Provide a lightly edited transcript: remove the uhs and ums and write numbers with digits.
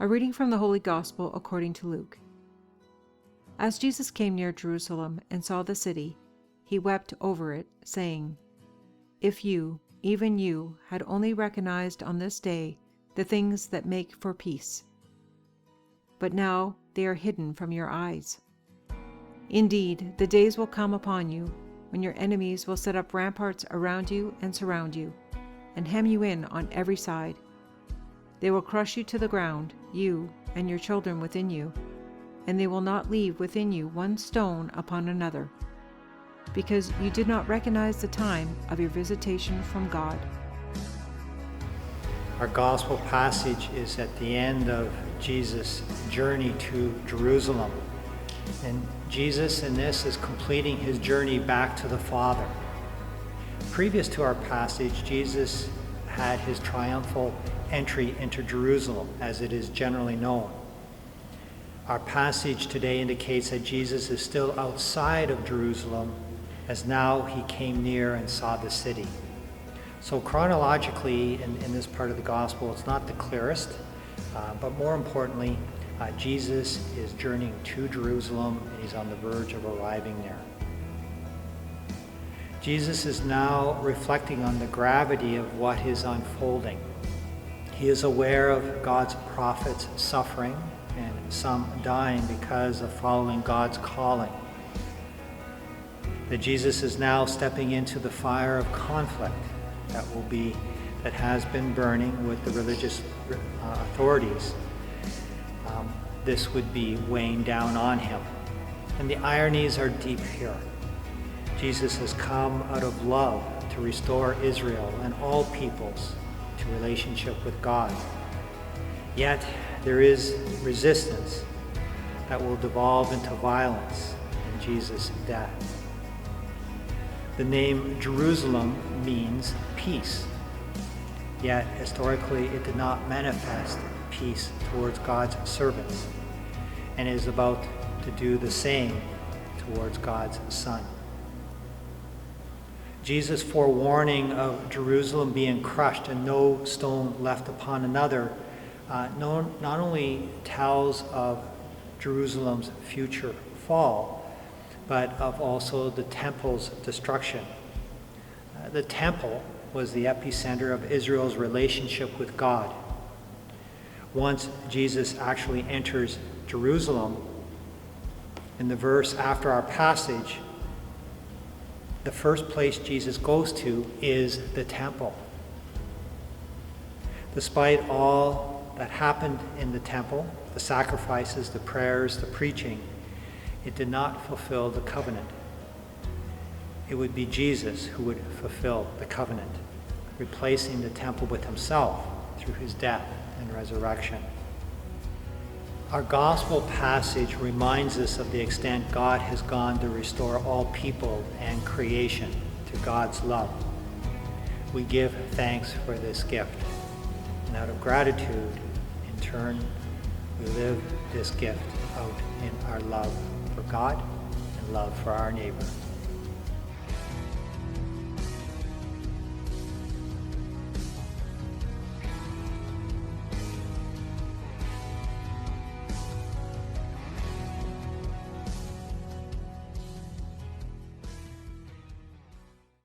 A reading from the Holy Gospel according to Luke. As Jesus came near Jerusalem and saw the city, he wept over it, saying, "If you, even you, had only recognized on this day the things that make for peace. But now they are hidden from your eyes. Indeed, the days will come upon you when your enemies will set up ramparts around you and surround you, and hem you in on every side. They will crush you to the ground, you and your children within you, and they will not leave within you one stone upon another, because you did not recognize the time of your visitation from God." Our gospel passage is at the end of Jesus' journey to Jerusalem. And Jesus in this is completing his journey back to the Father. Previous to our passage, Jesus had his triumphal entry into Jerusalem, as it is generally known. Our passage today indicates that Jesus is still outside of Jerusalem, as now he came near and saw the city. So chronologically, in this part of the gospel, it's not the clearest, but more importantly, Jesus is journeying to Jerusalem, and he's on the verge of arriving there. Jesus is now reflecting on the gravity of what is unfolding. He is aware of God's prophets suffering and some dying because of following God's calling. That Jesus is now stepping into the fire of conflict that has been burning with the religious authorities. This would be weighing down on him. And the ironies are deep here. Jesus has come out of love to restore Israel and all peoples to relationship with God. Yet there is resistance that will devolve into violence in Jesus' death. The name Jerusalem means peace, yet historically it did not manifest peace towards God's servants, and is about to do the same towards God's Son. Jesus' forewarning of Jerusalem being crushed and no stone left upon another not only tells of Jerusalem's future fall, but of also the temple's destruction. The temple was the epicenter of Israel's relationship with God. Once Jesus actually enters Jerusalem, in the verse after our passage, the first place Jesus goes to is the temple. Despite all that happened in the temple, the sacrifices, the prayers, the preaching, it did not fulfill the covenant. It would be Jesus who would fulfill the covenant, replacing the temple with himself through his death and resurrection. Our gospel passage reminds us of the extent God has gone to restore all people and creation to God's love. We give thanks for this gift, and out of gratitude, in turn, we live this gift out in our love for God and love for our neighbor.